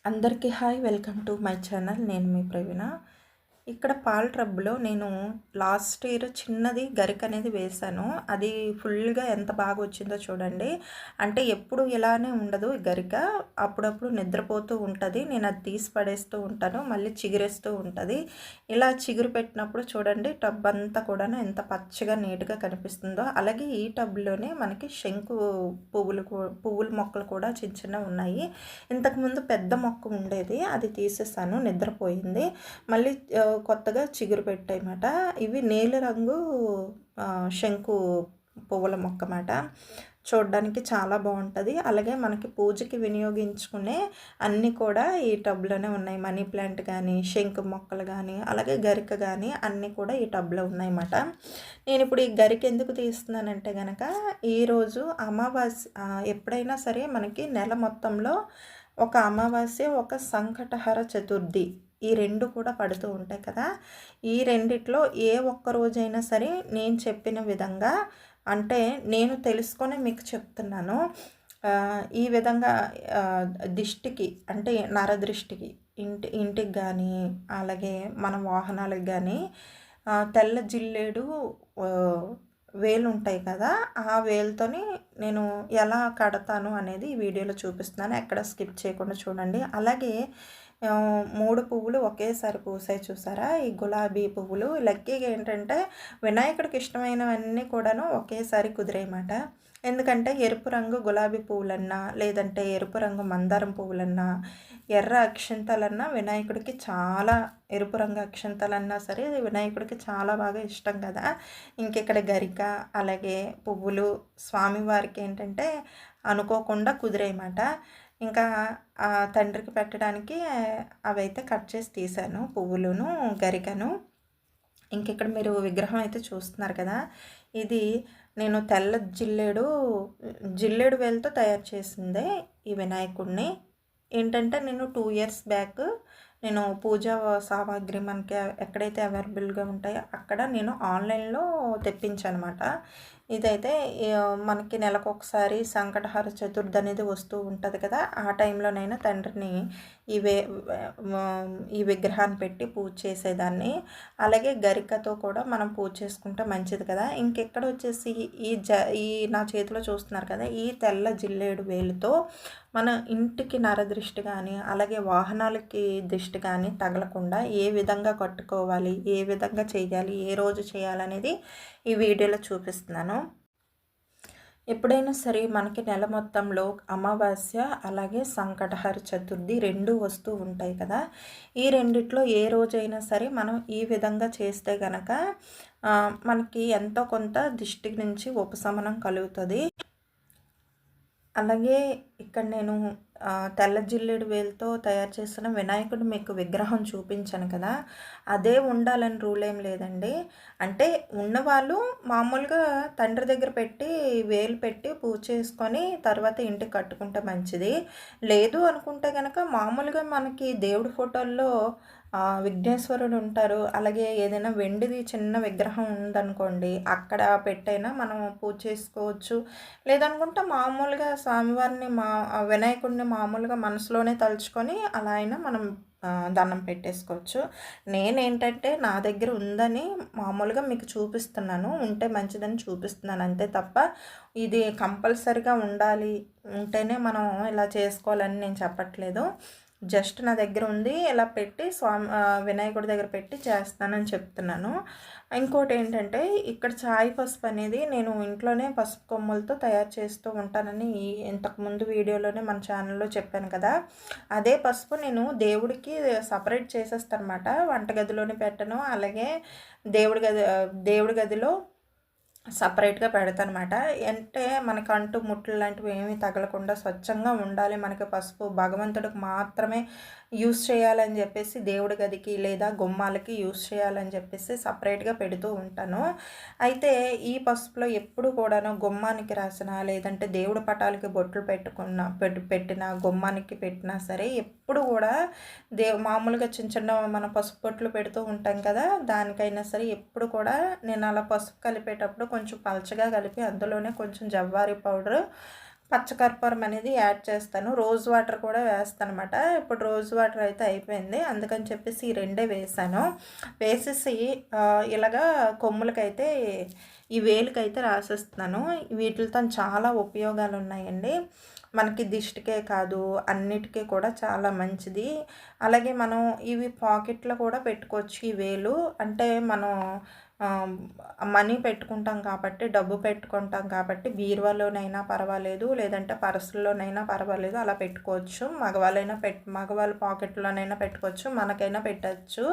అందరికీ hi, welcome to my channel. నేను మీ ప్రవీణ. ఇక్కడ పాల టబ్‌లో నేను లాస్ట్ ఇయర్ చిన్నది గరిక అనేది వేశాను. అది ఫుల్‌గా ఎంత బాగా వచ్చిందో చూడండి. అంటే ఎప్పుడు ఇలానే ఉండదు ఈ గరిక. అప్పుడప్పుడు నిద్రపోతూ ఉంటది. నేను అది తీసి పడేస్తూ ఉంటాను. మళ్ళీ చిగురేస్తూ ఉంటది. ఇలా చిగురు పెట్టినప్పుడు చూడండి టబ్ అంతా కూడాను ఎంత పచ్చగా నీట్‌గా కనిపిస్తుందో. అలాగే ఈ టబ్‌లోనే మనకి శంకు పువ్వుల మొక్కలు కూడా చిన్న చిన్నవి ఉన్నాయి. ఇంతకుముందు పెద్ద మొక్క ఉండేది. అది తీసేసాను. నిద్రపోయింది. మళ్ళీ కొత్తగా చిగురు పెట్టాయన్నమాట. ఇవి నీలిరంగు శంకు పువ్వుల మొక్క మాట. చూడడానికి చాలా బాగుంటుంది. అలాగే మనకి పూజకి వినియోగించుకునే అన్నీ కూడా ఈ టబ్లోనే ఉన్నాయి. మనీ ప్లాంట్ కానీ, శంకు మొక్కలు కానీ, అలాగే గరిక కానీ అన్నీ కూడా ఈ టబ్లో ఉన్నాయన్నమాట. నేను ఇప్పుడు ఈ గరిక ఎందుకు తీస్తున్నానంటే కనుక, ఈరోజు అమావాస్య ఎప్పుడైనా సరే మనకి నెల మొత్తంలో ఒక అమావాస్య, ఒక సంకటహర చతుర్థి, ఈ రెండు కూడా పడుతూ ఉంటాయి కదా. ఈ రెండిట్లో ఏ ఒక్క రోజైనా సరే నేను చెప్పిన విధంగా, అంటే నేను తెలుసుకొని మీకు చెప్తున్నాను. ఈ విధంగా దిష్టికి, అంటే నరదృష్టికి, ఇంటికి కానీ, అలాగే మన వాహనాలకు కానీ తెల్ల జిల్లేడు వేలు ఉంటాయి కదా, ఆ వేలుతోని నేను ఎలా కడతాను అనేది ఈ వీడియోలో చూపిస్తున్నాను. ఎక్కడ స్కిప్ చేయకుండా చూడండి. అలాగే 3 పువ్వులు ఒకేసారి పూసాయి చూసారా, ఈ గులాబీ పువ్వులు. లక్కీగా ఏంటంటే వినాయకుడికి ఇష్టమైనవన్నీ కూడాను ఒకేసారి కుదిరేయమాట. ఎందుకంటే ఎరుపు రంగు గులాబీ పువ్వులన్నా, లేదంటే ఎరుపు రంగు మందారం పువ్వులన్నా, ఎర్ర అక్షంతలన్నా వినాయకుడికి చాలా, ఎరుపు రంగు అక్షంతలన్నా సరే వినాయకుడికి చాలా బాగా ఇష్టం కదా. ఇంకెక్కడ గరిక, అలాగే పువ్వులు స్వామివారికి ఏంటంటే అనుకోకుండా కుదిరేయమాట. ఇంకా తండ్రికి పెట్టడానికి అవైతే కట్ చేసి తీశాను, పువ్వులును గరికను. ఇంకెక్కడ మీరు విగ్రహం అయితే చూస్తున్నారు కదా, ఇది నేను తెల్ల జిల్లేడు వేలతో తయారు చేసిందే ఈ వినాయకుడిని. ఏంటంటే నేను 2 ఇయర్స్ బ్యాక్ నేను పూజా సామాగ్రి మనకి ఎక్కడైతే అవైలబుల్గా ఉంటాయో అక్కడ నేను ఆన్లైన్లో తెప్పించాను అనమాట. ఇదైతే మనకి నెలకొకసారి సంకటహర చతుర్థి అనేది వస్తూ ఉంటుంది కదా, ఆ టైంలోనైనా తండ్రిని ఇవే ఈ విగ్రహాన్ని పెట్టి పూజ చేసేదాన్ని. అలాగే గరికతో కూడా మనం పూజ చేసుకుంటే మంచిది కదా. ఇంకెక్కడ వచ్చేసి ఈ నా చేతిలో చూస్తున్నారు కదా, ఈ తెల్ల జిల్లేడు వేలుతో మన ఇంటికి నరదృష్టి కానీ, అలాగే వాహనాలకి దృష్టి కానీ తగలకుండా ఏ విధంగా కట్టుకోవాలి, ఏ విధంగా చేయాలి, ఏ రోజు చేయాలనేది ఈ వీడియోలో చూపిస్తున్నాను. ఎప్పుడైనా సరే మనకి నెల మొత్తంలో అమావాస్య, అలాగే సంకటహర చతుర్థి రెండు వస్తూ ఉంటాయి కదా. ఈ రెండిట్లో ఏ రోజైనా సరే మనం ఈ విధంగా చేస్తే గనక మనకి ఎంతో కొంత దిష్టి నుంచి ఉపశమనం కలుగుతుంది. అలాగే ఇక్కడ నేను తెల్ల జిల్లేడు వేలుతో తయారు చేసిన వినాయకుడు మీకు విగ్రహం చూపించాను కదా, అదే ఉండాలని రూల్ ఏం లేదండి. అంటే ఉన్నవాళ్ళు మామూలుగా తండ్రి దగ్గర పెట్టి వేలు పెట్టి పూజ చేసుకొని తర్వాత ఇంటికి కట్టుకుంటే మంచిది. లేదు అనుకుంటే కనుక మామూలుగా మనకి దేవుడి ఫోటోల్లో విఘ్నేశ్వరుడు ఉంటారు. అలాగే ఏదైనా వెండిది చిన్న విగ్రహం ఉందనుకోండి, అక్కడ పెట్టైనా మనం పూజ చేసుకోవచ్చు. లేదనుకుంటే మామూలుగా స్వామివారిని వినాయకుడిని మామూలుగా మనసులోనే తలుచుకొని అలా అయినా మనం దండం పెట్టేసుకోవచ్చు. నేనేంటంటే నా దగ్గర ఉందని మామూలుగా మీకు చూపిస్తున్నాను, ఉంటే మంచిదని చూపిస్తున్నాను అంతే తప్ప ఇది కంపల్సరిగా ఉండాలి, ఉంటేనే మనం ఇలా చేసుకోవాలని నేను చెప్పట్లేదు. జస్ట్ నా దగ్గర ఉంది, ఇలా పెట్టి వినాయకుడి దగ్గర పెట్టి చేస్తానని చెప్తున్నాను. ఇంకోటి ఏంటంటే ఇక్కడ చాయ్ పసుపు అనేది నేను ఇంట్లోనే పసుపు కొమ్ములతో తయారు చేస్తూ ఉంటానని ఇంతకుముందు వీడియోలోనే మన ఛానల్లో చెప్పాను కదా. అదే పసుపు నేను దేవుడికి సపరేట్ చేసేస్తాను అనమాట. వంటగదిలోనే పెట్టను, అలాగే దేవుడి గదిలో సపరేట్గా పెడతానమాట. అంటే మనకు ముట్లు లాంటివి ఏమీ తగలకుండా స్వచ్ఛంగా ఉండాలి. మనకి పసుపు భగవంతుడికి మాత్రమే యూస్ చేయాలని చెప్పేసి, దేవుడి గదికి లేదా గుమ్మాలకి యూస్ చేయాలని చెప్పేసి సపరేట్గా పెడుతూ ఉంటాను. అయితే ఈ పసుపులో ఎప్పుడు కూడాను గుమ్మానికి రాసిన, లేదంటే దేవుడి పటాలకి బొట్లు పెట్టిన, గుమ్మానికి పెట్టినా సరే ఎప్పుడు కూడా మామూలుగా చిన్న చిన్న మనం పసుపు బొట్లు పెడుతూ ఉంటాం కదా, దానికైనా సరే ఎప్పుడు కూడా నేను అలా పసుపు కలిపేటప్పుడు కొంచెం పలచగా కలిపి అందులోనే కొంచెం జవ్వారి పౌడరు, పచ్చకర్పూరం అనేది యాడ్ చేస్తాను. రోజ్ వాటర్ కూడా వేస్తానమాట. ఇప్పుడు రోజ్ వాటర్ అయితే అయిపోయింది. అందుకని చెప్పేసి ఈ రెండే వేసాను. వేసేసి ఇలాగా కొమ్ములకైతే ఈ వేలుకైతే రాసేస్తున్నాను. వీటితో చాలా ఉపయోగాలు ఉన్నాయండి. మనకి దిష్టికే కాదు అన్నిటికీ కూడా చాలా మంచిది. అలాగే మనం ఇవి పాకెట్లో కూడా పెట్టుకోవచ్చు ఈ వేలు. అంటే మనం మనీ పెట్టుకుంటాం కాబట్టి, డబ్బు పెట్టుకుంటాం కాబట్టి బీరువాలోనైనా పర్వాలేదు, లేదంటే పర్సుల్లోనైనా పర్వాలేదు, అలా పెట్టుకోవచ్చు. మగవాళ్ళ పాకెట్లోనైనా పెట్టుకోవచ్చు, మనకైనా పెట్టచ్చు.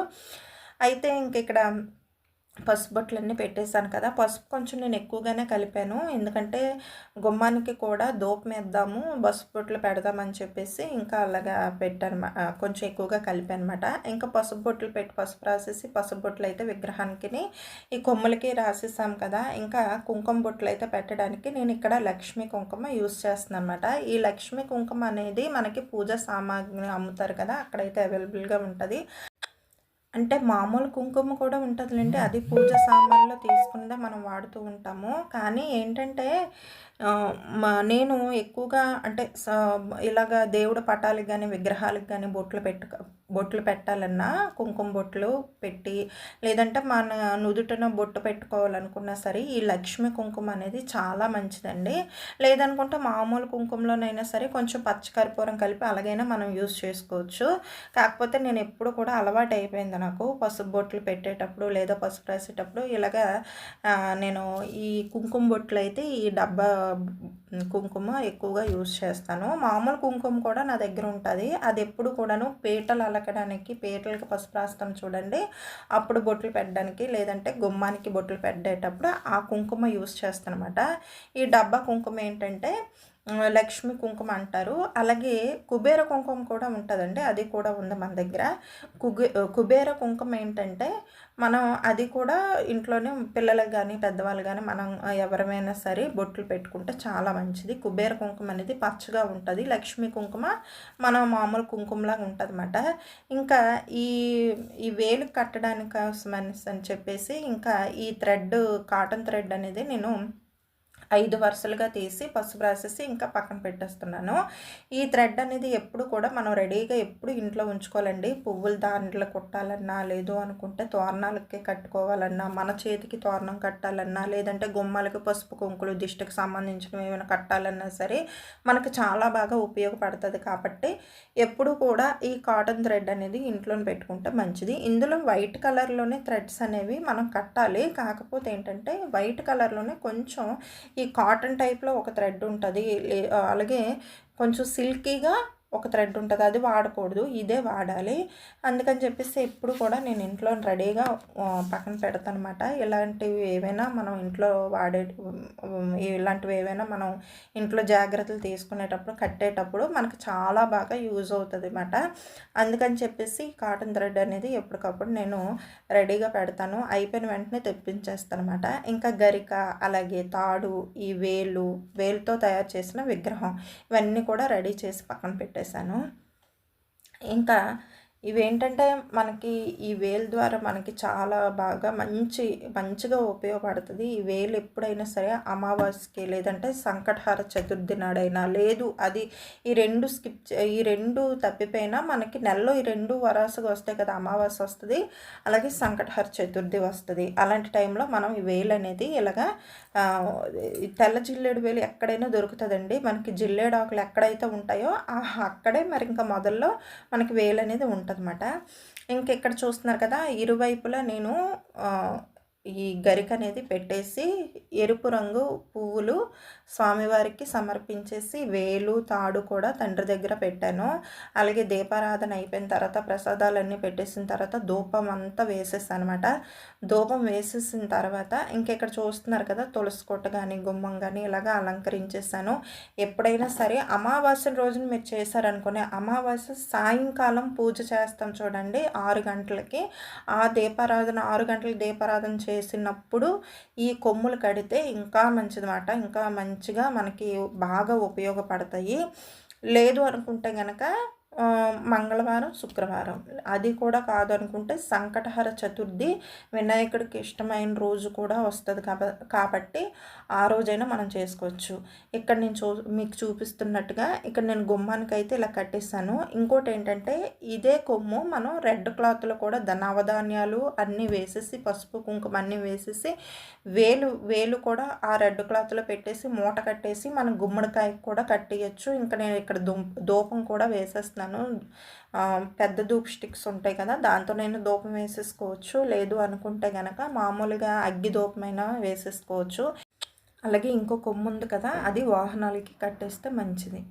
అయితే ఇంక ఇక్కడ పసుపు బొట్లన్నీ పెట్టేశాను కదా. పసుపు కొంచెం నేను ఎక్కువగానే కలిపాను. ఎందుకంటే గుమ్మానికి కూడా ధూపమేద్దాము, పసుపు బొట్లు పెడదామని చెప్పేసి ఇంకా అలాగా కొంచెం ఎక్కువగా కలిపానమాట. ఇంకా పసుపు బొట్లు పెట్టి పసుపు రాసేసి పసుపు బొట్లు అయితే విగ్రహానికి ఈ కొమ్ములకి రాసేసాం కదా. ఇంకా కుంకుమ బొట్లు అయితే పెట్టడానికి నేను ఇక్కడ లక్ష్మీ కుంకుమ యూస్ చేస్తున్నాను అనమాట. ఈ లక్ష్మీ కుంకుమ అనేది మనకి పూజా సామాగ్రి అమ్ముతారు కదా, అక్కడైతే అవైలబుల్గా ఉంటుంది. అంటే మామూలు కుంకుమ కూడా ఉంటుందిలేండి, అది పూజ సామాన్లో తీసుకుందే మనం వాడుతూ ఉంటాము. కానీ ఏంటంటే నేను ఎక్కువగా అంటే ఇలాగ దేవుడి పటాలకు కానీ విగ్రహాలకు కానీ బొట్లు పెట్టాలన్నా కుంకుమ బొట్లు పెట్టి, లేదంటే మన నుదుటిన బొట్టు పెట్టుకోవాలనుకున్నా సరే ఈ లక్ష్మి కుంకుమ అనేది చాలా మంచిదండి. లేదనుకుంటే మామూలు కుంకుమలోనైనా సరే కొంచెం పచ్చకర్పూరం కలిపి అలాగైనా మనం యూస్ చేసుకోవచ్చు. కాకపోతే నేను ఎప్పుడు కూడా అలవాటు అయిపోయింది నాకు పసుపు బొట్లు పెట్టేటప్పుడు లేదా పసుపు రాసేటప్పుడు ఇలాగా నేను ఈ కుంకుమ బొట్లు అయితే ఈ డబ్బా కుంకుమ ఎక్కువగా యూస్ చేస్తాను. మామూలు కుంకుమ కూడా నా దగ్గర ఉంటుంది. అది ఎప్పుడు కూడాను పీటలు అలకడానికి, పీటలకి పసుపు రాస్తాం చూడండి, అప్పుడు బొట్లు పెట్టడానికి, లేదంటే గుమ్మానికి బొట్లు పెట్టేటప్పుడు ఆ కుంకుమ యూస్ చేస్తాను అనమాట. ఈ డబ్బా కుంకుమ ఏంటంటే లక్ష్మి కుంకుమ అంటారు. అలాగే కుబేర కుంకుమ కూడా ఉంటుందండి, అది కూడా ఉంది మన దగ్గర. కుబేర కుంకుమ ఏంటంటే మనం అది కూడా ఇంట్లోనే పిల్లలకు కానీ పెద్దవాళ్ళు కానీ మనం ఎవరైనా సరే బొట్లు పెట్టుకుంటే చాలా మంచిది. కుబేర కుంకుమ అనేది పచ్చగా ఉంటుంది, లక్ష్మీ కుంకుమ మనం మామూలు కుంకుమలాగా ఉంటుంది అన్నమాట. ఇంకా ఈ ఈ వేలు కట్టడానికి అని చెప్పేసి ఇంకా ఈ కాటన్ థ్రెడ్ అనేది నేను 5 వరుసలుగా తీసి పసుపు రాసేసి ఇంకా పక్కన పెట్టేస్తున్నాను. ఈ థ్రెడ్ అనేది ఎప్పుడు కూడా మనం రెడీగా ఎప్పుడు ఇంట్లో ఉంచుకోవాలండి. పువ్వులు దాంట్లో కుట్టాలన్నా, లేదు అనుకుంటే తోరణాలకి కట్టుకోవాలన్నా, మన చేతికి తోరణం కట్టాలన్నా, లేదంటే గుమ్మాలకి పసుపు కుంకులు దిష్టికి సంబంధించినవి ఏమైనా కట్టాలన్నా సరే మనకు చాలా బాగా ఉపయోగపడుతుంది. కాబట్టి ఎప్పుడు కూడా ఈ కాటన్ థ్రెడ్ అనేది ఇంట్లోనే పెట్టుకుంటే మంచిది. ఇందులో వైట్ కలర్లోనే థ్రెడ్స్ అనేవి మనం కట్టాలి. కాకపోతే ఏంటంటే వైట్ కలర్లోనే కొంచెం ఈ కాటన్ టైప్లో ఒక థ్రెడ్ ఉంటుంది, అలాగే కొంచెం సిల్కీగా ఒక థ్రెడ్ ఉంటుంది, అది వాడకూడదు, ఇదే వాడాలి. అందుకని చెప్పేసి ఎప్పుడు కూడా నేను ఇంట్లో రెడీగా పక్కన పెడతాను అనమాట. ఇలాంటివి ఏవైనా మనం ఇంట్లో ఇలాంటివి ఏవైనా మనం ఇంట్లో జాగ్రత్తలు తీసుకునేటప్పుడు కట్టేటప్పుడు మనకు చాలా బాగా యూజ్ అవుతుంది అన్నమాట. అందుకని చెప్పేసి కాటన్ థ్రెడ్ అనేది ఎప్పటికప్పుడు నేను రెడీగా పెడతాను. అయిపోయిన వెంటనే తెప్పించేస్తాను అనమాట. ఇంకా గరిక, అలాగే తాడు, ఈ వేలుతో తయారు చేసిన విగ్రహం, ఇవన్నీ కూడా రెడీ చేసి పక్కన పెట్టేస్తాను. ఇంకా ఇవేంటంటే మనకి ఈ వేలు ద్వారా మనకి చాలా బాగా మంచిగా ఉపయోగపడుతుంది. ఈ వేలు ఎప్పుడైనా సరే అమావాస్యకి, లేదంటే సంకటహార చతుర్థి నాడైనా, లేదు అది ఈ రెండు తప్పిపోయినా మనకి నెలలో ఈ 2 వరాసుగా వస్తాయి కదా, అమావాస్య వస్తుంది, అలాగే సంకటహార చతుర్థి వస్తుంది. అలాంటి టైంలో మనం ఈ వేలు అనేది ఇలాగా తెల్ల జిల్లేడు వేలు ఎక్కడైనా దొరుకుతుందండి. మనకి జిల్లేడు ఆకులు ఎక్కడైతే ఉంటాయో అక్కడే మరి ఇంకా మొదల్లో మనకి వేలు అనేది ఉంటుంది అనమాట. ఇంకెక్కడ చూస్తున్నారు కదా, ఇరువైపులా నేను ఈ గరిక అనేది పెట్టేసి ఎరుపు రంగు పువ్వులు స్వామివారికి సమర్పించేసి వేలు, తాడు కూడా తండ్రి దగ్గర పెట్టాను. అలాగే దీపారాధన అయిపోయిన తర్వాత ప్రసాదాలన్నీ పెట్టేసిన తర్వాత ధూపం అంతా వేసేసాను అనమాట. ధూపం వేసేసిన తర్వాత ఇంకెక్కడ చూస్తున్నారు కదా, తులసి కోట కానీ గుమ్మం కానీ ఇలాగ అలంకరించేసాను. ఎప్పుడైనా సరే అమావాస్య రోజున మీరు చేశారనుకునే, అమావాస్య సాయంకాలం పూజ చేస్తాం చూడండి 6 గంటలకి, ఆ దీపారాధన 6 గంటలకు దీపారాధన చేసినప్పుడు ఈ కొమ్ములు కడితే ఇంకా మంచిదన్నమాట. ఇంకా మంచిగా మనకి బాగా ఉపయోగపడతాయి. లేదు అనుకుంటే కనుక మంగళవారం, శుక్రవారం. అది కూడా కాదనుకుంటే సంకటహర చతుర్థి వినాయకుడికి ఇష్టమైన రోజు కూడా వస్తది కాబట్టి ఆ రోజైనా మనం చేసుకోవచ్చు. ఇక్కడ నేను మీకు చూపిస్తున్నట్టుగా ఇక్కడ నేను గుమ్మానికైతే ఇలా కట్టేసాను. ఇంకోటేంటంటే ఇదే కొమ్ము మనం రెడ్ క్లాత్‌లో కూడా నవధాన్యాలు అన్నీ వేసేసి, పసుపు, కుంకుమ అన్నీ వేసేసి వేలు కూడా ఆ రెడ్ క్లాత్‌లో పెట్టేసి మూట కట్టేసి మనం గుమ్మడికాయకి కూడా కట్టేయొచ్చు. ఇంకా నేను ఇక్కడ ధూపం కూడా వేసేస్తున్నాను. పెద్ద ధూప్ స్టిక్స్ ఉంటాయి కదా! దాంతో నేను ధూపం వేసేసుకోవచ్చు. లేదు అనుకుంటే గనక మామూలుగా అగ్గి ధూపమైనా వేసేసుకోవచ్చు. అలాగే ఇంకో కొమ్ము ఉంది కదా! అది వాహనాలకి కట్టేస్తే మంచిది.